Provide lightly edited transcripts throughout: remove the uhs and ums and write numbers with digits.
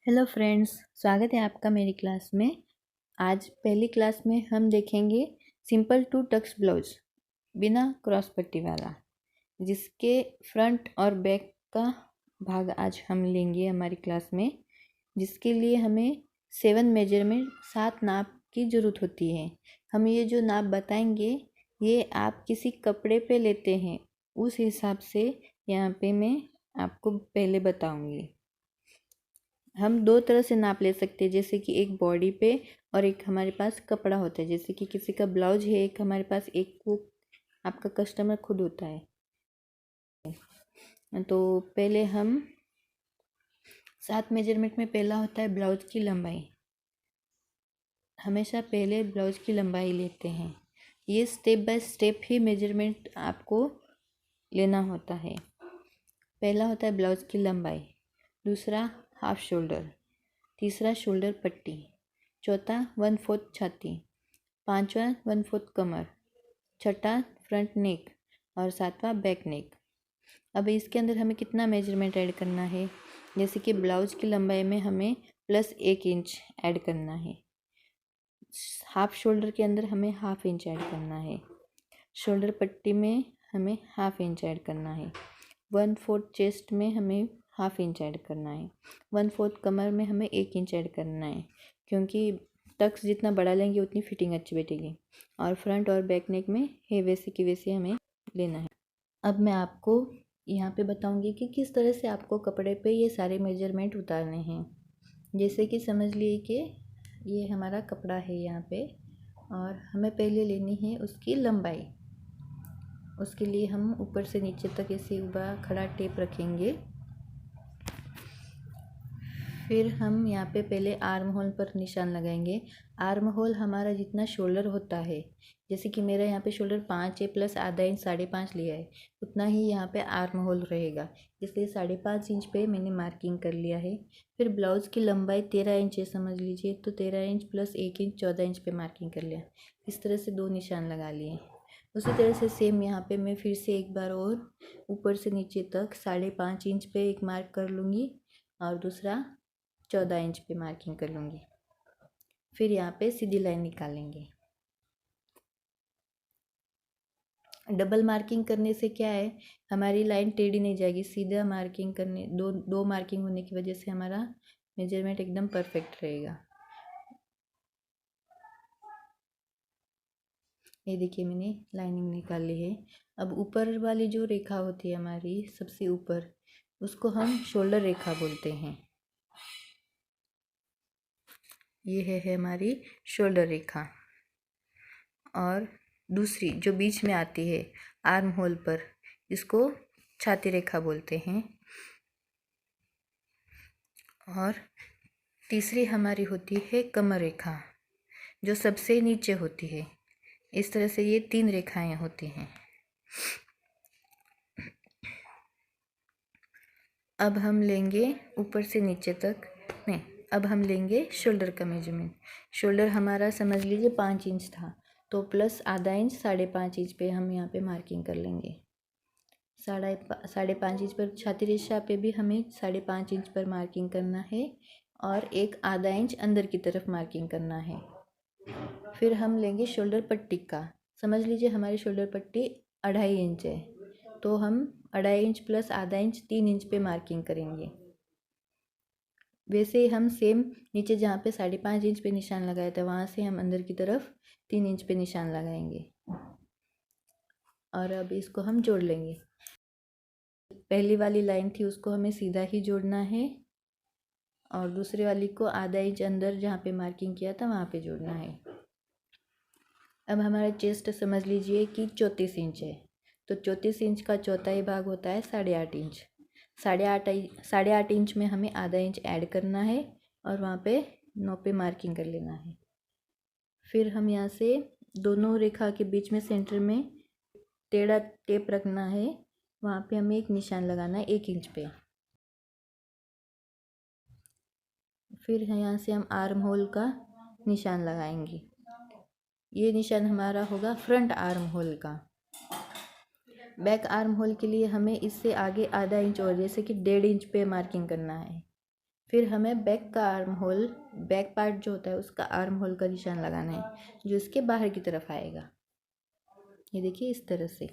Hello friends, स्वागत है आपका मेरी क्लास में। आज पहली क्लास में हम देखेंगे सिंपल टू टक्स ब्लाउज बिना क्रॉस पट्टी वाला, जिसके फ्रंट और बैक का भाग आज हम लेंगे हमारी क्लास में। जिसके लिए हमें 7 मेजरमेंट 7 नाप की ज़रूरत होती है। हम ये जो नाप बताएंगे ये आप किसी कपड़े पे लेते हैं, उस हिसाब से यहाँ पे मैं आपको पहले बताऊंगी। हम दो तरह से नाप ले सकते हैं, जैसे कि एक बॉडी पे और एक हमारे पास कपड़ा होता है। जैसे कि किसी का ब्लाउज है एक हमारे पास, एक वो आपका कस्टमर खुद होता है। तो पहले हम 7 मेजरमेंट में पहला होता है ब्लाउज की लंबाई। हमेशा पहले ब्लाउज की लंबाई लेते हैं। ये step by step he measurement आपको लेना होता है। पहला होता है ब्लाउज की लंबाई, दूसरा हाफ शोल्डर, तीसरा शोल्डर पट्टी, चौथा 1/4 छाती, पांचवा 1/4 कमर, छठा फ्रंट नेक और सातवां बैक नेक। अब इसके अंदर हमें कितना मेजरमेंट ऐड करना है, जैसे कि ब्लाउज की लंबाई में हमें +1 इंच ऐड करना है। हाफ शोल्डर के अंदर हमें ½ इंच ऐड करना है। शोल्डर पट्टी में हमें ½ इंच ऐड करना है। 1/4 चेस्ट में हमें ½ इंच ऐड करना है। 1/4 कमर में हमें 1 इंच ऐड करना है, क्योंकि टक्स जितना बड़ा लेंगे उतनी फिटिंग अच्छी बैठेगी। और फ्रंट और बैक नेक में है वैसे की वैसे हमें लेना है। अब मैं आपको यहाँ पे बताऊँगी कि किस तरह से आपको कपड़े पे ये सारे मेजरमेंट उतारने हैं। जैसे कि समझ लिए कि ये हमारा कपड़ा है यहाँ पे, और हमें पहले लेनी है उसकी लंबाई। उसके लिए हम ऊपर से नीचे तक ऐसे ऊबा खड़ा टेप रखेंगे। फिर हम यहाँ पे पहले आर्म होल पर निशान लगाएंगे। आर्म होल हमारा जितना शोल्डर होता है, जैसे कि मेरा यहाँ पे शोल्डर 5 है प्लस ½ इंच 5.5 लिया है, उतना ही यहाँ पे आर्म होल रहेगा। इसलिए 5.5 इंच पे मैंने मार्किंग कर लिया है। फिर ब्लाउज की लंबाई 13 इंच है समझ लीजिए, तो 13 इंच + 1 इंच 14 इंच पे मार्किंग कर लिया। इस तरह से 2 निशान लगा लिए। उसी तरह से सेम यहाँ पे मैं फिर से एक बार और ऊपर से नीचे तक 5.5 इंच पे एक मार्क कर लूँगी और दूसरा 14 इंच पे मार्किंग कर लूँगी। फिर यहाँ पे सीधी लाइन निकालेंगे। डबल मार्किंग करने से क्या है, हमारी लाइन टेढ़ी नहीं जाएगी। सीधा मार्किंग करने दो मार्किंग होने की वजह से हमारा मेजरमेंट एकदम परफेक्ट रहेगा। ये देखिए मैंने लाइनिंग निकाल ली है। अब ऊपर वाली जो रेखा होती है हमारी सबसे ऊपर, उसको हम शोल्डर रेखा बोलते हैं। ये है हमारी शोल्डर रेखा। और दूसरी जो बीच में आती है आर्म होल पर, इसको छाती रेखा बोलते हैं। और तीसरी हमारी होती है कमर रेखा, जो सबसे नीचे होती है। इस तरह से ये 3 रेखाएं होती हैं। अब हम लेंगे ऊपर से नीचे तक, नहीं, अब हम लेंगे शोल्डर का मेजरमेंट। शोल्डर हमारा समझ लीजिए 5 इंच था, तो प्लस ½ इंच 5.5 इंच पे हम यहाँ पे मार्किंग कर लेंगे। 5.5 इंच पर छाती रेखा पे भी हमें 5.5 इंच पर मार्किंग करना है और एक ½ इंच अंदर की तरफ मार्किंग करना है। फिर हम लेंगे शोल्डर पट्टी का। समझ लीजिए हमारी शोल्डर पट्टी 2.5 इंच है, तो हम 2.5 इंच + ½ इंच 3 इंच पे मार्किंग करेंगे। वैसे हम सेम नीचे जहाँ पे 5.5 इंच पे निशान लगाया था, वहाँ से हम अंदर की तरफ 3 इंच पे निशान लगाएंगे। और अब इसको हम जोड़ लेंगे। पहली वाली लाइन थी उसको हमें सीधा ही जोड़ना है, और दूसरी वाली को ½ इंच अंदर जहाँ पे मार्किंग किया था वहाँ पे जोड़ना है। अब हमारा चेस्ट समझ लीजिए कि 34 इंच है, तो 34 इंच का चौथाई भाग होता है 8.5 इंच। 8.5 इंच में हमें ½ इंच ऐड करना है और वहाँ पे 9 पे मार्किंग कर लेना है। फिर हम यहाँ से दोनों रेखा के बीच में सेंटर में टेढ़ा टेप रखना है, वहाँ पे हमें एक निशान लगाना है 1 इंच पे। फिर यहाँ से हम आर्म होल का निशान लगाएंगे। ये निशान हमारा होगा फ्रंट आर्म होल का। बैक आर्म होल के लिए हमें इससे आगे ½ इंच और, जैसे कि 1.5 इंच पे मार्किंग करना है। फिर हमें बैक का आर्म होल, बैक पार्ट जो होता है उसका आर्म होल का निशान लगाना है जो इसके बाहर की तरफ आएगा। ये देखिए इस तरह से।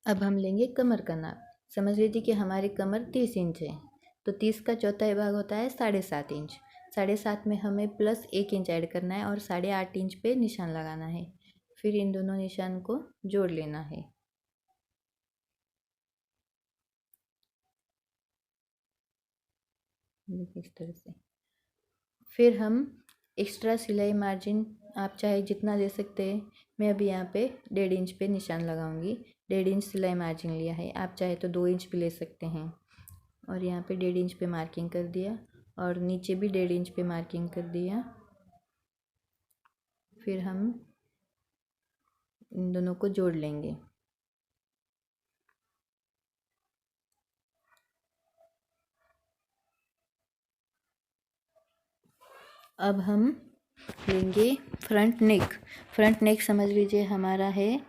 अब हम लेंगे कमर का नाप। समझ लीजिए कि हमारी कमर 30 इंच है, तो 30 का चौथाई भाग होता है 7.5 इंच। 7.5 में हमें प्लस 1 इंच ऐड करना है और 8.5 इंच पे निशान लगाना है। फिर इन दोनों निशान को जोड़ लेना है। देखिए इस तरह से। फिर हम एक्स्ट्रा सिलाई मार्जिन आप चाहे जितना दे सकते हैं। मैं अभी यहाँ पे 1.5 इंच पे निशान लगाऊंगी। 1.5 इंच सिलाई मार्जिन लिया है, आप चाहे तो 2 इंच भी ले सकते हैं। और यहाँ पे 1.5 इंच पे मार्किंग कर दिया और नीचे भी 1.5 इंच पे मार्किंग कर दिया। फिर हम इन दोनों को जोड़ लेंगे। अब हम लेंगे फ्रंट नेक। फ्रंट नेक समझ लीजिए हमारा है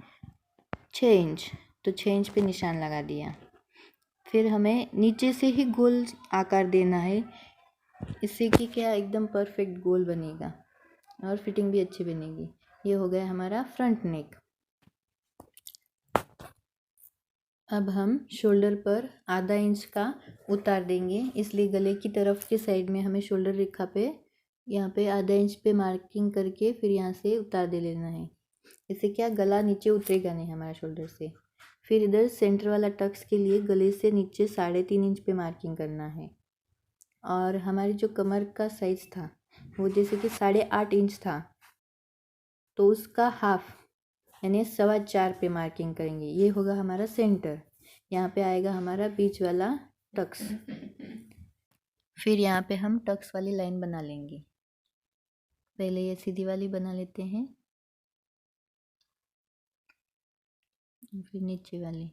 6 इंच, तो 6 इंच पे निशान लगा दिया। फिर हमें नीचे से ही गोल आकार देना है, इससे कि क्या एकदम परफेक्ट गोल बनेगा और फिटिंग भी अच्छी बनेगी। ये हो गया हमारा फ्रंट नेक। अब हम शोल्डर पर आधा इंच का उतार देंगे, इसलिए गले की तरफ के साइड में हमें शोल्डर रेखा पे यहाँ पे आधा इंच पे मार्किंग करके फिर यहाँ से उतार दे लेना है। इससे क्या गला नीचे उतरेगा नहीं हमारा शोल्डर से। फिर इधर सेंटर वाला टक्स के लिए गले से नीचे 3.5 इंच पे मार्किंग करना है। और हमारी जो कमर का साइज़ था वो जैसे कि 8.5 इंच था, तो उसका हाफ यानी 4.25 पे मार्किंग करेंगे। ये होगा हमारा सेंटर। यहाँ पे आएगा हमारा बीच वाला टक्स। फिर यहाँ पे हम टक्स वाली लाइन बना लेंगे। पहले ये सीधी वाली बना लेते हैं, फिर नीचे वाली।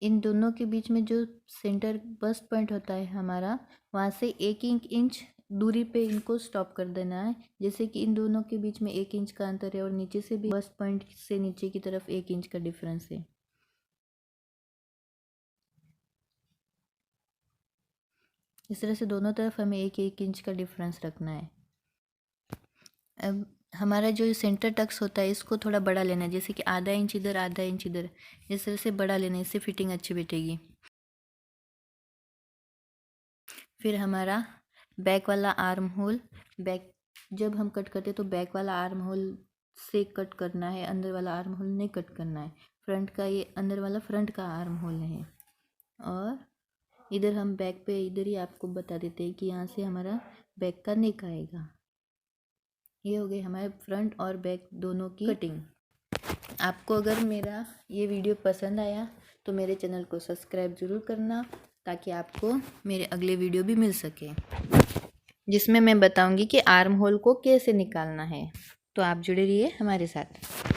इन दोनों के बीच में जो सेंटर बस्ट पॉइंट होता है हमारा, वहाँ से 1 इंच दूरी पे इनको स्टॉप कर देना है। जैसे कि इन दोनों के बीच में 1 इंच का अंतर है और नीचे से भी बस्ट पॉइंट से नीचे की तरफ 1 इंच का डिफरेंस है। इस तरह से दोनों तरफ हमें 1 इंच का डिफरेंस रखना है। अब हमारा जो सेंटर टक्स होता है इसको थोड़ा बड़ा लेना है, जैसे कि आधा इंच इधर आधा इंच इधर, इस तरह से बड़ा लेना है, इससे फिटिंग अच्छी बैठेगी। फिर हमारा बैक वाला आर्म होल, बैक जब हम कट करते तो बैक वाला आर्म होल से कट करना है, अंदर वाला आर्म होल नहीं कट करना है। फ्रंट का ये अंदर वाला फ्रंट का आर्म होल है। और इधर हम बैक पे इधर ही आपको बता देते हैं कि यहाँ से हमारा बैक का नेक आएगा। ये हो गई हमारे फ्रंट और बैक दोनों की कटिंग। आपको अगर मेरा ये वीडियो पसंद आया तो मेरे चैनल को सब्सक्राइब ज़रूर करना, ताकि आपको मेरे अगले वीडियो भी मिल सके, जिसमें मैं बताऊंगी कि आर्म होल को कैसे निकालना है। तो आप जुड़े रहिए हमारे साथ।